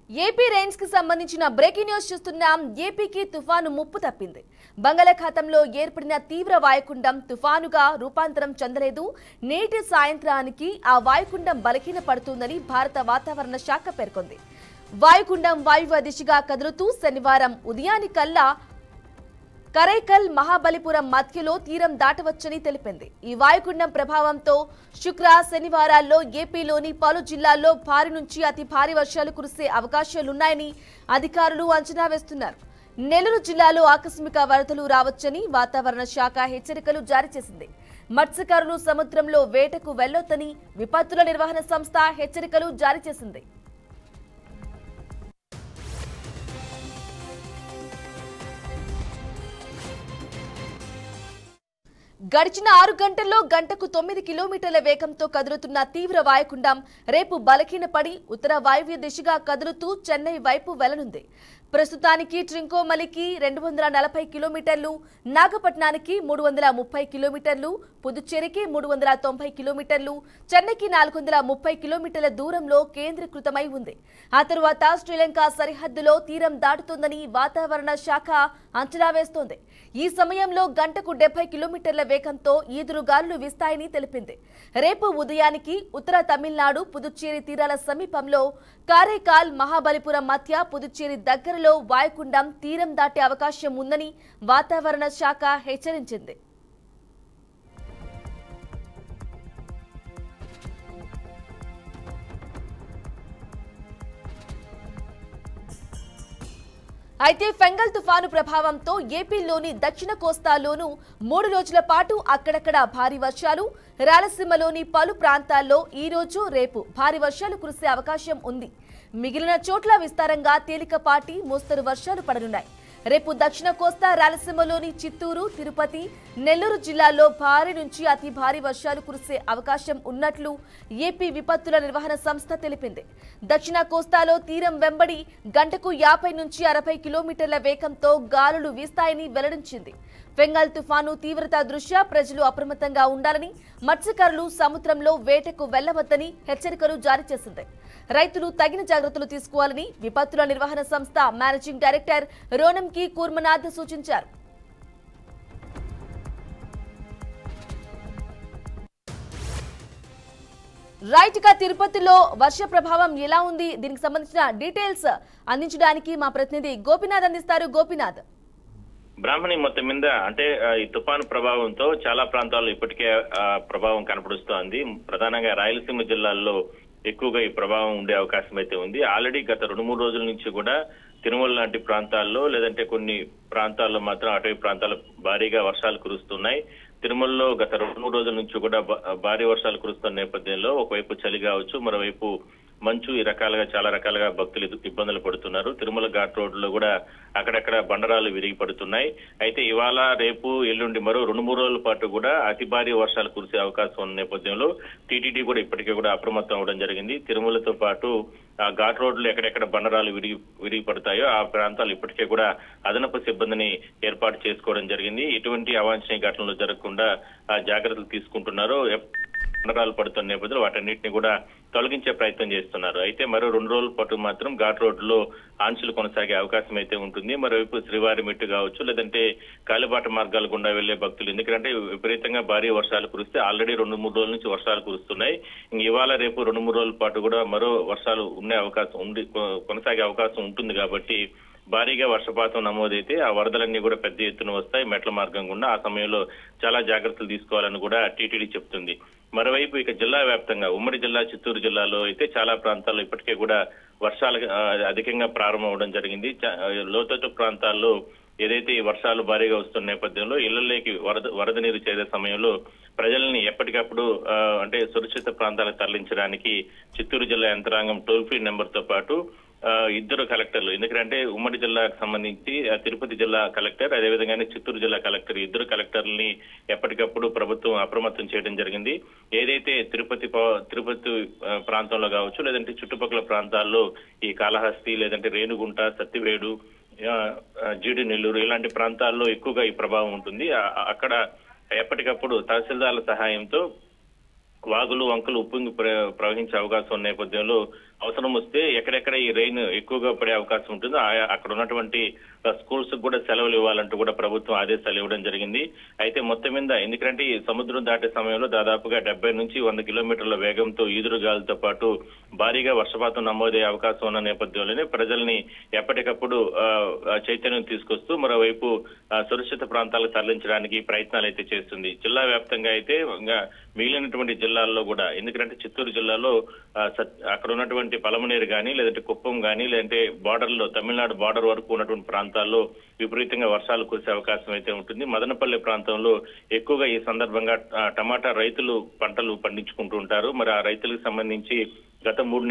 AP range కి సంబంధించిన breaking news చూస్తున్నాం. ఏపీకి తుఫాను ముప్పు తప్పింది. బంగాళాఖాతంలో ఏర్పడిన తీవ్ర వాయుగుండం తుఫానుగా రూపాంతరం చెందలేదు. నేటి సాయంత్రానికి ఆ వాయుగుండం బలహీన పడుతుందని భారత వాతావరణ శాఖ పేర్కొంది. వాయుగుండం వాయువ్య దిశగా కదులుతూ శనివారం ఉదయానికల్లా కరైకల్ మహాబలిపురం మధ్యలో తీరం దాటవచ్చని తెలిపింది. ఈ వాయుగుండం ప్రభావంతో శుక్ర శనివారాల్లో ఏపీలోని పలు జిల్లాల్లో భారీ నుంచి అతి భారీ వర్షాలు కురిసే అవకాశాలున్నాయని అధికారులు అంచనా వేస్తున్నారు. నెల్లూరు జిల్లాలో ఆకస్మిక వరదలు రావచ్చని వాతావరణ శాఖ హెచ్చరికలు జారీ చేసింది. మత్స్యకారులు సముద్రంలో వేటకు వెళ్లొద్దని విపత్తుల నిర్వహణ సంస్థ హెచ్చరికలు జారీ చేసింది. గడిచిన 6 గంటల్లో గంటకు 9 కిలోమీటర్ల వేగంతో కదులుతున్న తీవ్ర వాయుగుండం రేపు బలహీనపడి ఉత్తర వాయువ్య దిశగా కదులుతూ చెన్నై వైపు వెళ్లనుంది. ప్రస్తుతానికి ట్రింకోమలికి 240 కిలోమీటర్లు, నాగపట్నానికి 330 కిలోమీటర్లు, పుదుచ్చేరికి 390 కిలోమీటర్లు, చెన్నైకి 430 కిలోమీటర్ల దూరంలో కేంద్రీకృతమై ఉంది. ఆ తరువాత శ్రీలంక సరిహద్దులో తీరం దాటుతుందని వాతావరణ శాఖ అంచనా వేస్తోంది. ఈ సమయంలో గంటకు 70 కిలోమీటర్ల వేగంతో ఈదురుగాలులు వీస్తాయని తెలిపింది. రేపు ఉదయానికి ఉత్తర తమిళనాడు పుదుచ్చేరి తీరాల సమీపంలో కారైకాల్ మహాబలిపురం మధ్య పుదుచ్చేరి దగ్గరలో వాయుగుండం తీరం దాటే అవకాశం ఉందని వాతావరణ శాఖ హెచ్చరించింది. అయితే ఫెంగల్ తుఫాను ప్రభావంతో ఏపీలోని దక్షిణ కోస్తాలోనూ 3 రోజుల పాటు అక్కడక్కడ భారీ వర్షాలు, రాయలసీమలోని పలు ప్రాంతాల్లో ఈ రోజు రేపు భారీ వర్షాలు కురిసే అవకాశం ఉంది. మిగిలిన చోట్ల విస్తారంగా తేలికపాటి మోస్తరు వర్షాలు పడనున్నాయి. రేపు దక్షిణ కోస్తా రాయలసీమలోని చిత్తూరు, తిరుపతి, నెల్లూరు జిల్లాల్లో భారీ నుంచి అతి భారీ వర్షాలు కురిసే అవకాశం ఉన్నట్లు ఏపీ విపత్తుల నిర్వహణ సంస్థ తెలిపింది. దక్షిణ కోస్తాలో తీరం వెంబడి గంటకు 50 నుంచి 60 కిలోమీటర్ల వేగంతో గాలులు వీస్తాయని వెల్లడించింది. ఫెంగల్ తుఫాను తీవ్రత దృష్ట్యా ప్రజలు అప్రమత్తంగా ఉండాలని, మత్స్యకారులు సముద్రంలో వేటకు వెళ్లవద్దని హెచ్చరికలు జారీ చేసింది. రైతులు తగిన జాగ్రత్తలు తీసుకోవాలని విపత్తుల నిర్వహణ సంస్థ మేనేజింగ్ డైరెక్టర్ రోనంకి కూర్మనాథ్ సూచించారు. రైట్ గా తిరుపతిలో వర్ష ప్రభావం ఎలా ఉంది, దీనికి సంబంధించిన డీటెయిల్స్ అందించడానికి మా ప్రతినిధి గోపినాథ్ అందిస్తారు. గోపినాథ్. బ్రాహ్మణి మొత్తం మీద అంటే ఈ తుఫాను ప్రభావంతో చాలా ప్రాంతాల్లో ఇప్పటికే ప్రభావం కనపడుస్తోంది. ప్రధానంగా రాయలసీమ జిల్లాల్లో ఎక్కువగా ఈ ప్రభావం ఉండే అవకాశం అయితే ఉంది. ఆల్రెడీ గత 2-3 రోజుల నుంచి కూడా తిరుమల లాంటి ప్రాంతాల్లో లేదంటే కొన్ని ప్రాంతాల్లో మాత్రం అటవీ ప్రాంతాల్లో భారీగా వర్షాలు కురుస్తున్నాయి. తిరుమలలో గత 2-3 రోజుల నుంచి కూడా భారీ వర్షాలు కురుస్తున్న నేపథ్యంలో ఒకవైపు చలి కావచ్చు, మరోవైపు మంచు, ఈ రకాలుగా చాలా రకాలుగా భక్తులు ఇబ్బందులు పడుతున్నారు. తిరుమల ఘాట్ రోడ్లో కూడా అక్కడక్కడ బండరాలు విరిగి పడుతున్నాయి. అయితే ఇవాళ రేపు ఎల్లుండి మరో 2-3 రోజుల పాటు కూడా అతి భారీ వర్షాలు కురిసే అవకాశం ఉన్న నేపథ్యంలో టీటీడీ కూడా ఇప్పటికే కూడా అప్రమత్తం అవడం జరిగింది. తిరుమలతో పాటు ఆ ఘాట్ రోడ్లు ఎక్కడెక్కడ బండరాలు విరిగి పడతాయో ఆ ప్రాంతాలు ఇప్పటికే కూడా అదనపు సిబ్బందిని ఏర్పాటు చేసుకోవడం జరిగింది. ఎటువంటి అవాంఛనీయ ఘటనలు జరగకుండా జాగ్రత్తలు తీసుకుంటున్నారు. బండరాలు పడుతున్న నేపథ్యంలో వాటన్నిటిని కూడా తొలగించే ప్రయత్నం చేస్తున్నారు. అయితే మరో 2 రోజుల పాటు మాత్రం ఘాట్ రోడ్లో ఆంక్షలు కొనసాగే అవకాశం అయితే ఉంటుంది. మరోవైపు శ్రీవారి మెట్టు కావచ్చు, లేదంటే కాలిబాట మార్గాల గుండా వెళ్లే భక్తులు, ఎందుకంటే విపరీతంగా భారీ వర్షాలు కురిస్తే ఆల్రెడీ 2-3 రోజుల నుంచి వర్షాలు కురుస్తున్నాయి. ఇవాళ రేపు 2-3 రోజుల పాటు కూడా మరో వర్షాలు ఉండే అవకాశం కొనసాగే అవకాశం ఉంటుంది. కాబట్టి భారీగా వర్షపాతం నమోదైతే ఆ వరదలన్నీ కూడా పెద్ద ఎత్తున వస్తాయి మెట్ల మార్గం గుండా. ఆ సమయంలో చాలా జాగ్రత్తలు తీసుకోవాలని కూడా టీటీడీ చెప్తుంది. మరోవైపు ఇక జిల్లా వ్యాప్తంగా ఉమ్మడి జిల్లా చిత్తూరు జిల్లాలో అయితే చాలా ప్రాంతాల్లో ఇప్పటికే కూడా వర్షాలు అధికంగా ప్రారంభం అవడం జరిగింది. లోతట్టు ప్రాంతాల్లో ఏదైతే ఈ వర్షాలు భారీగా వస్తున్న నేపథ్యంలో ఇళ్లలోకి వరద నీరు చేరే సమయంలో ప్రజల్ని ఎప్పటికప్పుడు అంటే సురక్షిత ప్రాంతాలకు తరలించడానికి చిత్తూరు జిల్లా యంత్రాంగం టోల్ ఫ్రీ నెంబర్ తో పాటు 2 కలెక్టర్లు, ఎందుకంటే ఉమ్మడి జిల్లాకు సంబంధించి తిరుపతి జిల్లా కలెక్టర్, అదేవిధంగానే చిత్తూరు జిల్లా కలెక్టర్, 2 కలెక్టర్లని ఎప్పటికప్పుడు ప్రభుత్వం అప్రమత్తం చేయడం జరిగింది. ఏదైతే తిరుపతి ప్రాంతంలో కావచ్చు, లేదంటే చుట్టుపక్కల ప్రాంతాల్లో ఈ కాళహస్తి, లేదంటే రేణుగుంట, సత్తివేడు, జీడి నెల్లూరు ఇలాంటి ప్రాంతాల్లో ఎక్కువగా ఈ ప్రభావం ఉంటుంది. అక్కడ ఎప్పటికప్పుడు తహసీల్దార్ల సహాయంతో వాగులు వంకలు ఉప్పొంగి ప్రవహించే అవకాశం ఉన్న నేపథ్యంలో అవసరం వస్తే ఎక్కడెక్కడ ఈ రెయిన్ ఎక్కువగా పడే అవకాశం ఉంటుందో అక్కడ ఉన్నటువంటి స్కూల్స్ కూడా సెలవులు ఇవ్వాలంటూ కూడా ప్రభుత్వం ఆదేశాలు ఇవ్వడం జరిగింది. అయితే మొత్తం మీద ఎందుకంటే ఈ సముద్రం దాటే సమయంలో దాదాపుగా 70 నుంచి 100 కిలోమీటర్ల వేగంతో ఈదురుగాలతో పాటు భారీగా వర్షపాతం నమోదయ్యే అవకాశం ఉన్న నేపథ్యంలోనే ప్రజల్ని ఎప్పటికప్పుడు చైతన్యం తీసుకొస్తూ మరోవైపు సురక్షిత ప్రాంతాలకు తరలించడానికి ప్రయత్నాలు అయితే చేస్తుంది. జిల్లా వ్యాప్తంగా అయితే మిగిలినటువంటి జిల్లాల్లో కూడా, ఎందుకంటే చిత్తూరు జిల్లాలో అక్కడ ఉన్నటువంటి పలమనేరు కానీ, లేదంటే కుప్పం కానీ, లేదంటే బార్డర్లో తమిళనాడు బార్డర్ వరకు ఉన్నటువంటి ప్రాంతాల్లో విపరీతంగా వర్షాలు కురిసే అవకాశం అయితే ఉంటుంది. మదనపల్లి ప్రాంతంలో ఎక్కువగా ఈ సందర్భంగా టమాటా రైతులు పంటలు పండించుకుంటూ ఉంటారు. మరి ఆ రైతులకు సంబంధించి గత 4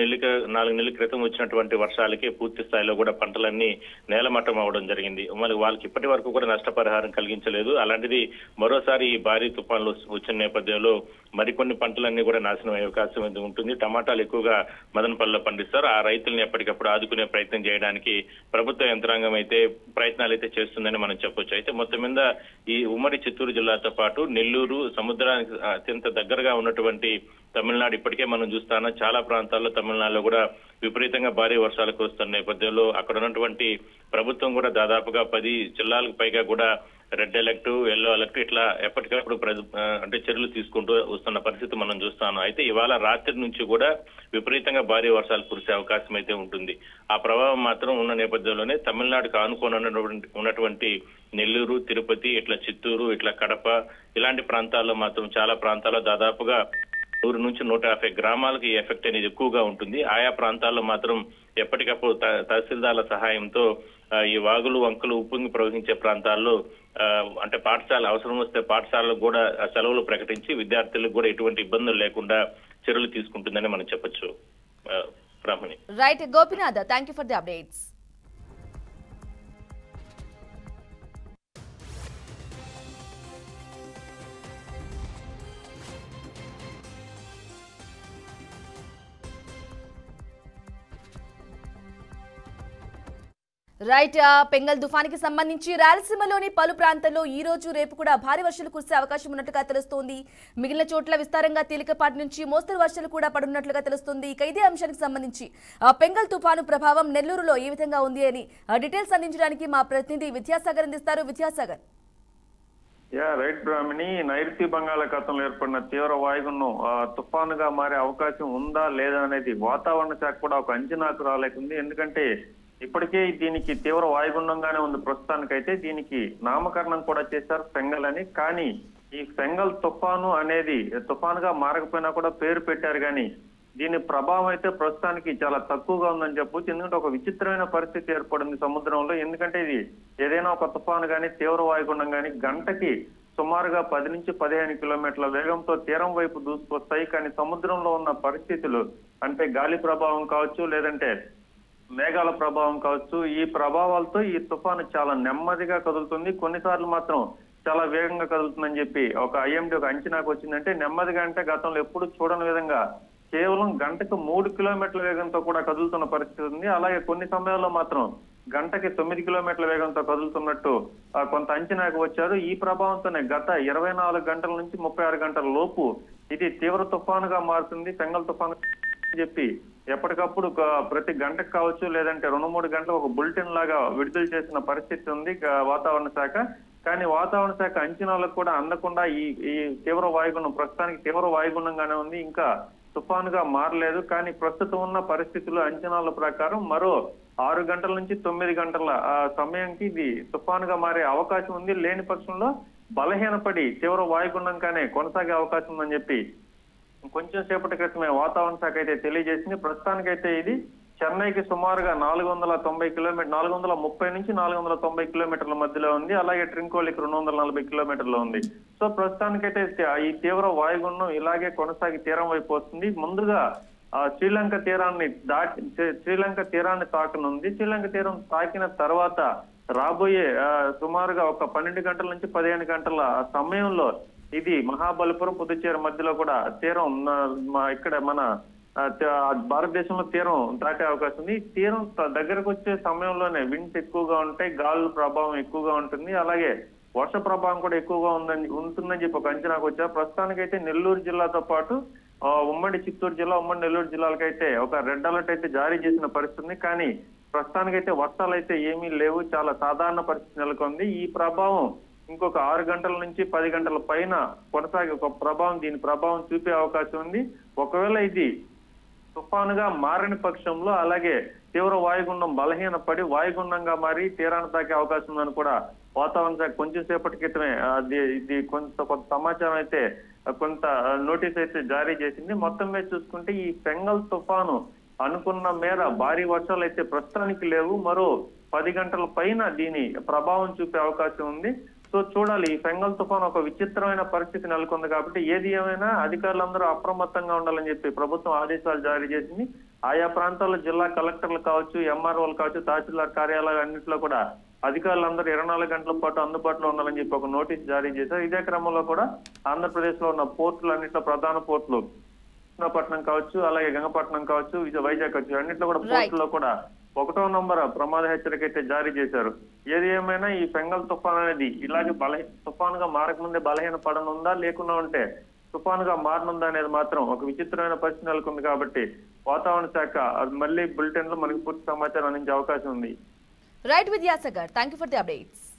నెలల క్రితం వచ్చినటువంటి వర్షాలకే పూర్తి స్థాయిలో కూడా పంటలన్నీ నేలమట్టం అవడం జరిగింది. మరి వాళ్ళకి ఇప్పటి వరకు కూడా నష్టపరిహారం కలిగించలేదు. అలాంటిది మరోసారి ఈ భారీ తుఫాన్లు వచ్చిన నేపథ్యంలో మరికొన్ని పంటలన్నీ కూడా నాశనం అయ్యే అవకాశం ఉంటుంది. టమాటాలు ఎక్కువగా మదనపల్లిలో పండిస్తారు. ఆ రైతుల్ని ఎప్పటికప్పుడు ఆదుకునే ప్రయత్నం చేయడానికి ప్రభుత్వ యంత్రాంగం అయితే ప్రయత్నాలు అయితే చేస్తుందని మనం చెప్పొచ్చు. అయితే మొత్తం మీద ఈ ఉమ్మడి చిత్తూరు జిల్లాతో పాటు నెల్లూరు, సముద్రానికి అత్యంత దగ్గరగా ఉన్నటువంటి తమిళనాడు, ఇప్పటికే మనం చూస్తాను చాలా ప్రాంతాల్లో తమిళనాడులో కూడా విపరీతంగా భారీ వర్షాలు కురుస్తున్న నేపథ్యంలో అక్కడ ఉన్నటువంటి ప్రభుత్వం కూడా దాదాపుగా 10 జిల్లాలకు పైగా కూడా రెడ్ అలర్ట్, ఎల్లో అలర్ట్ ఇట్లా ఎప్పటికప్పుడు అంటే చర్యలు తీసుకుంటూ వస్తున్న పరిస్థితి మనం చూస్తాను. అయితే ఇవాళ రాత్రి నుంచి కూడా విపరీతంగా భారీ వర్షాలు కురిసే అవకాశం అయితే ఉంటుంది. ఆ ప్రభావం మాత్రం ఉన్న నేపథ్యంలోనే తమిళనాడుకు ఆనుకొని ఉన్నటువంటి నెల్లూరు, తిరుపతి, ఇట్లా చిత్తూరు, ఇట్లా కడప ఇలాంటి ప్రాంతాల్లో మాత్రం చాలా ప్రాంతాల్లో దాదాపుగా 100 నుంచి 150 గ్రామాలకు ఈ ఎఫెక్ట్ అనేది ఎక్కువగా ఉంటుంది. ఆయా ప్రాంతాల్లో మాత్రం ఎప్పటికప్పుడు తహసీల్దార్ల సహాయంతో ఈ వాగులు, వంకలు ఉప్పొంగి ప్రవహించే ప్రాంతాల్లో అంటే పాఠశాల అవసరం వస్తే పాఠశాలలకు కూడా సెలవులు ప్రకటించి విద్యార్థులకు కూడా ఎటువంటి ఇబ్బందులు లేకుండా చర్యలు తీసుకుంటుందని మనం చెప్పొచ్చు. Brahmani. Right Gopinath, thank you for the updates. Right, Fengal తుఫానికి సంబంధించి రాయలసీమలోని పలు ప్రాంతాల్లో ఈ రోజు రేపు కూడా భారీ వర్షాలు కురిసే అవకాశం ఉన్నట్టుగా తెలుస్తోంది. మిగిలిన చోట్ల విస్తారంగా తేలికపాటి నుంచి మోస్తరు వర్షాలు కూడా పడున్నట్లుగా తెలుస్తోంది. ఇక ఇదే అంశానికి సంబంధించి పెంగల్ తుఫాను ప్రభావం నెల్లూరులో ఏ విధంగా ఉంది అని డీటెయిల్స్ అందించడానికి మా ప్రతినిధి విద్యాసాగర్ అందిస్తారు. విద్యాసాగర్. రైట్ బ్రాహ్మణి, నైరుతి బంగాళాఖాతంలో ఏర్పడిన తీవ్ర వాయుగుండం తుఫానుగా మారే అవకాశం ఉందా లేదా అనేది వాతావరణ శాఖ కూడా ఒక అంచనాకు రాలేకుంది. ఎందుకంటే ఇప్పటికే దీనికి తీవ్ర వాయుగుండంగానే ఉంది. ప్రస్తుతానికైతే దీనికి నామకరణం కూడా చేశారు ఫెంగల్ అని. కానీ ఈ ఫెంగల్ తుఫాను అనేది తుఫానుగా మారకపోయినా కూడా పేరు పెట్టారు. కానీ దీని ప్రభావం అయితే ప్రస్తుతానికి చాలా తక్కువగా ఉందని చెప్పొచ్చు. ఎందుకంటే ఒక విచిత్రమైన పరిస్థితి ఏర్పడింది సముద్రంలో. ఎందుకంటే ఇది ఏదైనా ఒక తుఫాను కానీ తీవ్ర వాయుగుండం కానీ గంటకి సుమారుగా 10 నుంచి 15 కిలోమీటర్ల వేగంతో తీరం వైపు దూసుకొస్తాయి. కానీ సముద్రంలో ఉన్న పరిస్థితులు అంటే గాలి ప్రభావం కావచ్చు, లేదంటే మేఘాల ప్రభావం కావచ్చు, ఈ ప్రభావాలతో ఈ తుఫాను చాలా నెమ్మదిగా కదులుతుంది. కొన్నిసార్లు మాత్రం చాలా వేగంగా కదులుతుందని చెప్పి ఒక ఐఎండీ ఒక అంచనాకు వచ్చిందంటే, నెమ్మదిగా అంటే గతంలో ఎప్పుడు చూడని విధంగా కేవలం గంటకు 3 కిలోమీటర్ల వేగంతో కూడా కదులుతున్న పరిస్థితి ఉంది. అలాగే కొన్ని సమయాల్లో మాత్రం గంటకి 9 కిలోమీటర్ల వేగంతో కదులుతున్నట్టు కొంత అంచనాకు వచ్చారు. ఈ ప్రభావంతోనే గత 24 గంటల నుంచి 36 గంటల లోపు ఇది తీవ్ర తుఫానుగా మారుతుంది. ఫెంగల్ తుఫాను చెప్పి ఎప్పటికప్పుడు ప్రతి గంటకు కావచ్చు, లేదంటే 2-3 గంటలకు ఒక బులెటిన్ లాగా విడుదల చేసిన పరిస్థితి ఉంది వాతావరణ శాఖ. కానీ వాతావరణ శాఖ అంచనాలకు కూడా అందకుండా ఈ తీవ్ర వాయుగుండం ప్రస్తుతానికి తీవ్ర వాయుగుండంగానే ఉంది, ఇంకా తుఫానుగా మారలేదు. కానీ ప్రస్తుతం ఉన్న పరిస్థితులు అంచనాల ప్రకారం మరో 6 గంటల నుంచి 9 గంటల సమయానికి ఇది తుఫానుగా మారే అవకాశం ఉంది. లేని పక్షంలో బలహీనపడి తీవ్ర వాయుగుండంగానే కొనసాగే అవకాశం ఉందని చెప్పి కొంచెం సేపటి క్రితమే వాతావరణ శాఖ అయితే తెలియజేసింది. ప్రస్తుతానికైతే ఇది చెన్నైకి సుమారుగా 430 నుంచి 490 కిలోమీటర్ల మధ్యలో ఉంది. అలాగే ట్రింకోలికి 240 కిలోమీటర్లు ఉంది. సో ప్రస్తుతానికైతే ఈ తీవ్ర వాయుగుండం ఇలాగే కొనసాగి తీరం వైపు వస్తుంది. ముందుగా శ్రీలంక తీరాన్ని తాకనుంది. శ్రీలంక తీరం తాకిన తర్వాత రాబోయే సుమారుగా ఒక 12 గంటల నుంచి 15 గంటల సమయంలో ఇది మహాబలిపురం, పుదుచ్చేరి మధ్యలో కూడా తీరం ఇక్కడ మన భారతదేశంలో తీరం దాటే అవకాశం ఉంది. తీరం దగ్గరకు వచ్చే సమయంలోనే విండ్స్ ఎక్కువగా ఉంటాయి, గాలుల ప్రభావం ఎక్కువగా ఉంటుంది, అలాగే వర్ష ప్రభావం కూడా ఎక్కువగా ఉంటుందని చెప్పి ఒక అంచనాకు వచ్చారు. ప్రస్తుతానికైతే నెల్లూరు జిల్లాతో పాటు ఉమ్మడి చిత్తూరు జిల్లా ఉమ్మడి నెల్లూరు జిల్లాలకైతే ఒక రెడ్ అలర్ట్ అయితే జారీ చేసిన పరిస్థితి ఉంది. కానీ ప్రస్తుతానికైతే వర్షాలు అయితే ఏమీ లేవు, చాలా సాధారణ పరిస్థితి నెలకొంది. ఈ ప్రభావం ఇంకొక 6 గంటల నుంచి 10 గంటల పైన కొనసాగే ఒక ప్రభావం, దీని ప్రభావం చూపే అవకాశం ఉంది. ఒకవేళ ఇది తుఫానుగా మారని పక్షంలో అలాగే తీవ్ర వాయుగుండం బలహీనపడి వాయుగుండంగా మారి తీరాన్ని తాకే అవకాశం ఉందని కూడా వాతావరణ శాఖ కొంచెం సేపటి క్రితమే ఇది కొంత సమాచారం అయితే కొంత నోటీస్ అయితే జారీ చేసింది. మొత్తం మీద చూసుకుంటే ఈ ఫెంగల్ తుఫాను అనుకున్న మేర భారీ వర్షాలు అయితే ప్రస్తుతానికి లేవు. మరో 10 గంటల పైన దీని ప్రభావం చూపే అవకాశం ఉంది. సో చూడాలి, ఈ ఫెంగల్ తుఫాన్ ఒక విచిత్రమైన పరిస్థితి నెలకొంది కాబట్టి ఏది ఏమైనా అధికారులందరూ అప్రమత్తంగా ఉండాలని చెప్పి ప్రభుత్వం ఆదేశాలు జారీ చేసింది. ఆయా ప్రాంతాల్లో జిల్లా కలెక్టర్లు కావచ్చు, ఎంఆర్ఓలు కావచ్చు, తహసీల్దార్ కార్యాలయాలు అన్నింటిలో కూడా అధికారులందరూ 24 గంటల పాటు అందుబాటులో ఉండాలని చెప్పి ఒక నోటీస్ జారీ చేశారు. ఇదే క్రమంలో కూడా ఆంధ్రప్రదేశ్ లో ఉన్న పోర్టులు అన్నింటిలో ప్రధాన పోర్టులు విశాఖపట్నం కావచ్చు, అలాగే గంగపట్నం కావచ్చు, వైజాగ్ కావచ్చు, అన్నింటిలో కూడా పోర్టుల్లో కూడా 1వ నంబర్ ప్రమాద హెచ్చరిక అయితే జారీ చేశారు. ఏది ఏమైనా ఈ ఫెంగల్ తుఫాన్ అనేది ఇలాగే తుఫానుగా మారకముందే బలహీన పడనుందా, లేకుండా ఉంటే తుఫానుగా మారనుందా అనేది మాత్రం ఒక విచిత్రమైన పరిస్థితి నెలకొంది. కాబట్టి వాతావరణ శాఖ మళ్ళీ బులెటిన్ లో మనకి పూర్తి సమాచారం అందించే అవకాశం ఉంది. Right Vidyasagar, thank you for the updates.